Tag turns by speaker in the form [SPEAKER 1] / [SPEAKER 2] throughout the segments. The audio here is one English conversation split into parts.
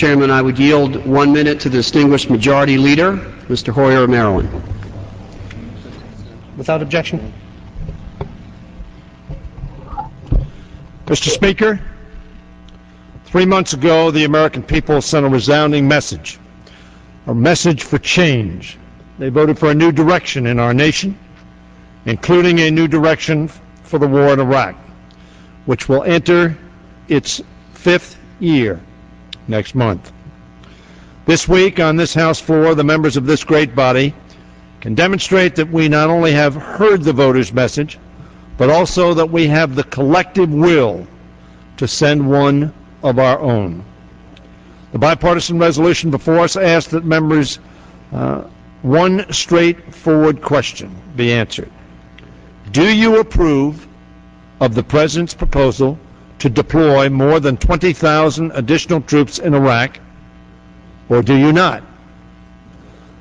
[SPEAKER 1] Chairman, I would yield 1 minute to the distinguished Majority Leader, Mr. Hoyer of Maryland.
[SPEAKER 2] Without objection. Mr. Speaker, 3 months ago, the American people sent a resounding message, a message for change. They voted for a new direction in our nation, including a new direction for the war in Iraq, which will enter its 5th year next month. This week, on this House floor, the members of this great body can demonstrate that we not only have heard the voters' message, but also that we have the collective will to send one of our own. The bipartisan resolution before us asks that members one straightforward question be answered. Do you approve of the President's proposal to deploy more than 20,000 additional troops in Iraq, or do you not?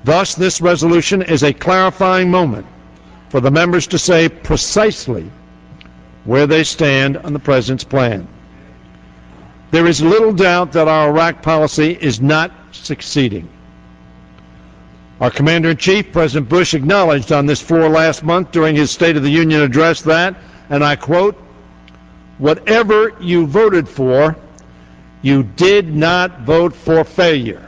[SPEAKER 2] Thus, this resolution is a clarifying moment for the members to say precisely where they stand on the President's plan. There is little doubt that our Iraq policy is not succeeding. Our Commander-in-Chief, President Bush, acknowledged on this floor last month during his State of the Union address that, and I quote, "Whatever you voted for, you did not vote for failure.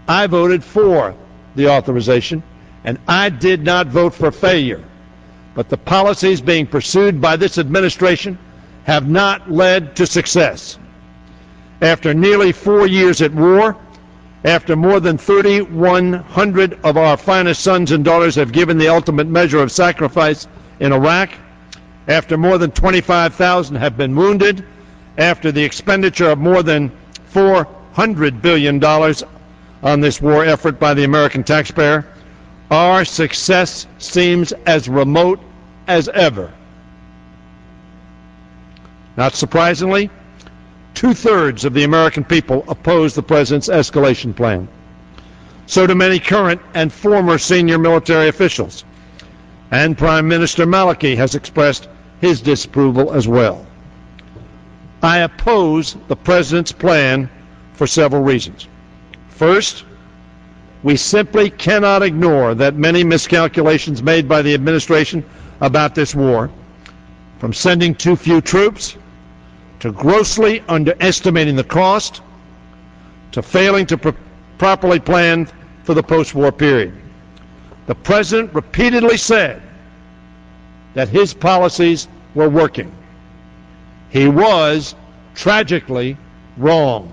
[SPEAKER 2] I voted for the authorization, and I did not vote for failure. But the policies being pursued by this administration have not led to success. After nearly 4 years at war, after more than 3,100 of our finest sons and daughters have given the ultimate measure of sacrifice in Iraq, after more than 25,000 have been wounded, after the expenditure of more than $400 billion on this war effort by the American taxpayer, our success seems as remote as ever." Not surprisingly, 2/3 of the American people oppose the President's escalation plan. So do many current and former senior military officials. And Prime Minister Maliki has expressed his disapproval as well. I oppose the President's plan for several reasons. First, we simply cannot ignore that many miscalculations made by the administration about this war, from sending too few troops, to grossly underestimating the cost, to failing to properly plan for the post-war period. The President repeatedly said that his policies were working. He was tragically wrong.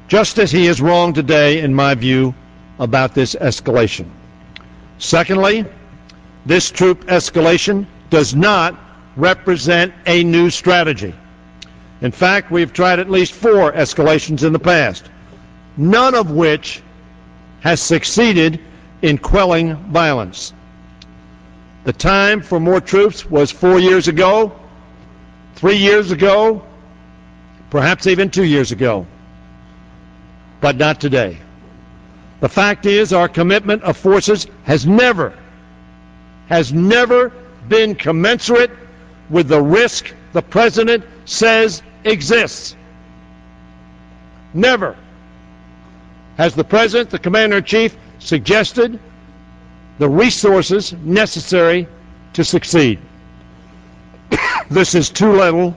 [SPEAKER 2] Just as he is wrong today, in my view, about this escalation. Secondly, this troop escalation does not represent a new strategy. In fact, we've tried at least 4 escalations in the past, none of which has succeeded in quelling violence. The time for more troops was 4 years ago, 3 years ago, perhaps even 2 years ago, but not today. The fact is, our commitment of forces has never been commensurate with the risk the President says exists. Never has the President, the Commander-in-Chief, suggested the resources necessary to succeed. This is too little,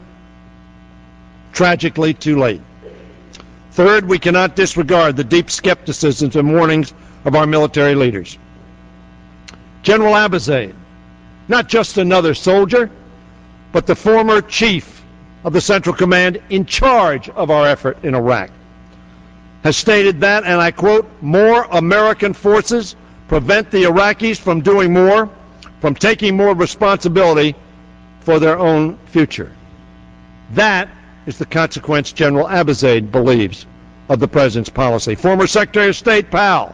[SPEAKER 2] tragically too late. Third, we cannot disregard the deep skepticisms and warnings of our military leaders. General Abizaid, not just another soldier, but the former chief of the Central Command in charge of our effort in Iraq, has stated that, and I quote, "More American forces prevent the Iraqis from doing more, from taking more responsibility for their own future." That is the consequence General Abizaid believes of the President's policy. Former Secretary of State Powell,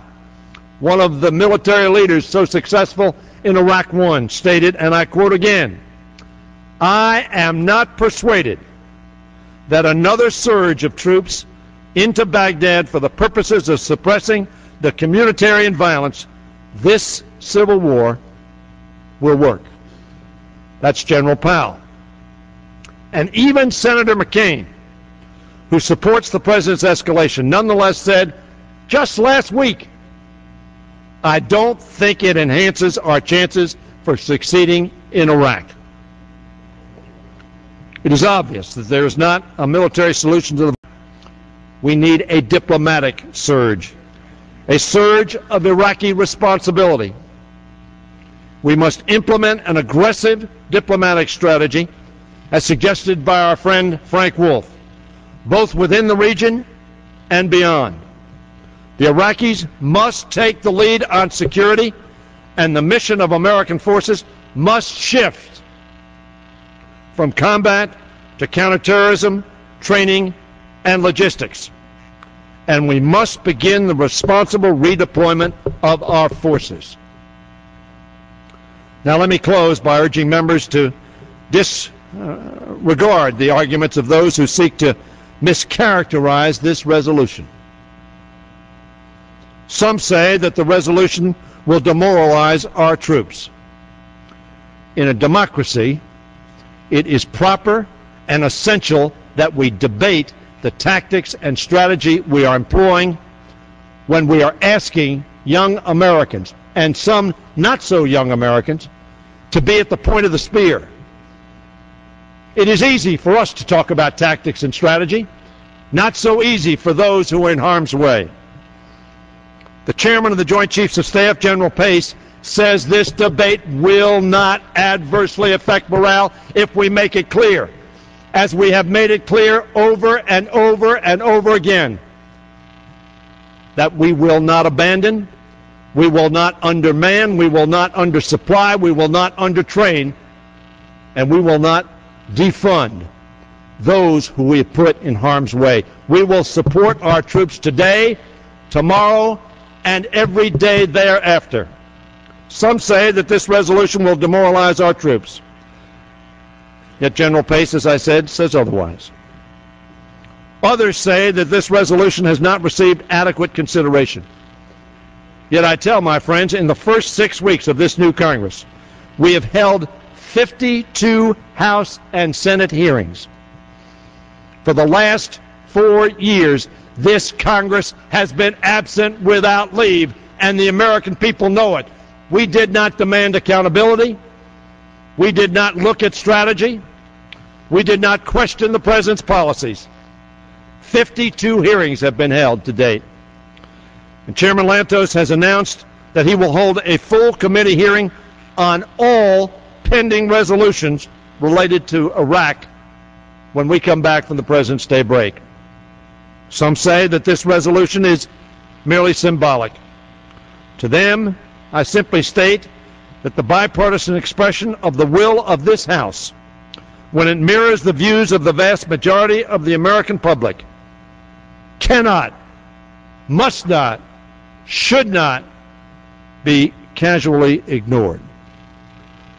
[SPEAKER 2] one of the military leaders so successful in Iraq I, stated, and I quote again, "I am not persuaded that another surge of troops into Baghdad for the purposes of suppressing the communitarian violence, this civil war, will work." That's General Powell. And even Senator McCain, who supports the president's escalation, nonetheless said just last week, "I don't think it enhances our chances for succeeding in Iraq." It is obvious that there is not a military solution to the We need a diplomatic surge, a surge of Iraqi responsibility. We must implement an aggressive diplomatic strategy, as suggested by our friend Frank Wolf, both within the region and beyond. The Iraqis must take the lead on security, and the mission of American forces must shift from combat to counterterrorism, training, and logistics. And we must begin the responsible redeployment of our forces. Now let me close by urging members to disregard the arguments of those who seek to mischaracterize this resolution. Some say that the resolution will demoralize our troops. In a democracy, it is proper and essential that we debate the tactics and strategy we are employing when we are asking young Americans, and some not so young Americans, to be at the point of the spear. It is easy for us to talk about tactics and strategy, not so easy for those who are in harm's way. The chairman of the Joint Chiefs of Staff, General Pace, says this debate will not adversely affect morale if we make it clear, as we have made it clear over and over and over again, that we will not abandon, we will not underman, we will not undersupply, we will not undertrain, and we will not defund those who we have put in harm's way. We will support our troops today, tomorrow, and every day thereafter. Some say that this resolution will demoralize our troops. Yet General Pace, as I said, says otherwise. Others say that this resolution has not received adequate consideration. Yet I tell my friends, in the first 6 weeks of this new Congress, we have held 52 House and Senate hearings. For the last 4 years, this Congress has been absent without leave, and the American people know it. We did not demand accountability. We did not look at strategy. We did not question the president's policies. 52 hearings have been held to date. And Chairman Lantos has announced that he will hold a full committee hearing on all pending resolutions related to Iraq when we come back from the President's Day break. Some say that this resolution is merely symbolic. To them, I simply state that the bipartisan expression of the will of this House, when it mirrors the views of the vast majority of the American public, cannot, must not, should not be casually ignored.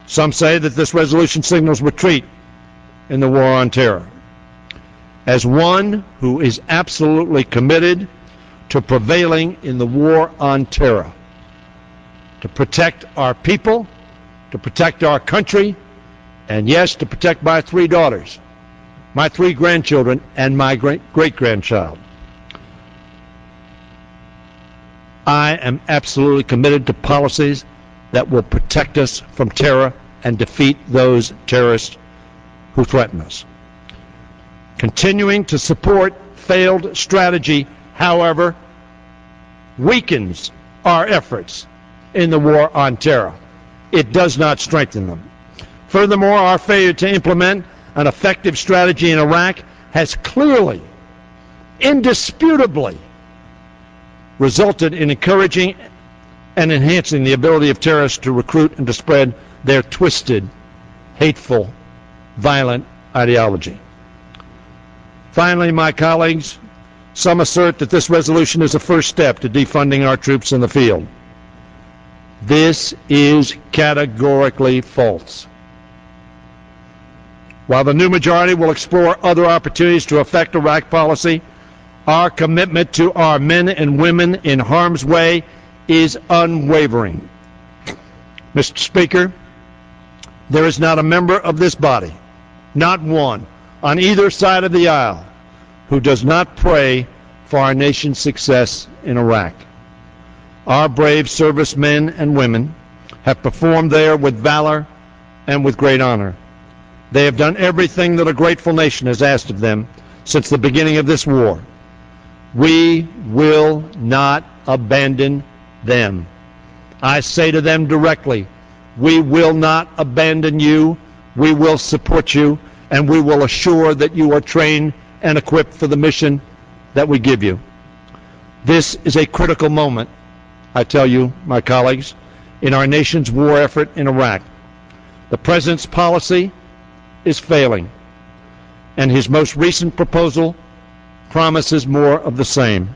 [SPEAKER 2] Some say that this resolution signals retreat in the war on terror. As one who is absolutely committed to prevailing in the war on terror, to protect our people, to protect our country, and yes, to protect my 3 daughters, my 3 grandchildren, and my great-grandchild. I am absolutely committed to policies that will protect us from terror and defeat those terrorists who threaten us. Continuing to support failed strategy, however, weakens our efforts in the war on terror. It does not strengthen them. Furthermore, our failure to implement an effective strategy in Iraq has clearly, indisputably, resulted in encouraging and enhancing the ability of terrorists to recruit and to spread their twisted, hateful, violent ideology. Finally, my colleagues, some assert that this resolution is a first step to defunding our troops in the field. This is categorically false. While the new majority will explore other opportunities to affect Iraq policy, our commitment to our men and women in harm's way is unwavering. Mr. Speaker, there is not a member of this body, not one, on either side of the aisle, who does not pray for our nation's success in Iraq. Our brave servicemen and women have performed there with valor and with great honor. They have done everything that a grateful nation has asked of them since the beginning of this war. We will not abandon them. I say to them directly, we will not abandon you. We will support you, and we will assure that you are trained and equipped for the mission that we give you. This is a critical moment, I tell you, my colleagues, in our nation's war effort in Iraq. The President's policy is failing, and his most recent proposal promises more of the same.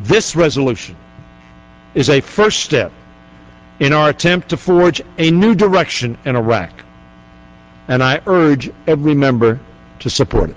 [SPEAKER 2] This resolution is a first step in our attempt to forge a new direction in Iraq, and I urge every member to support it.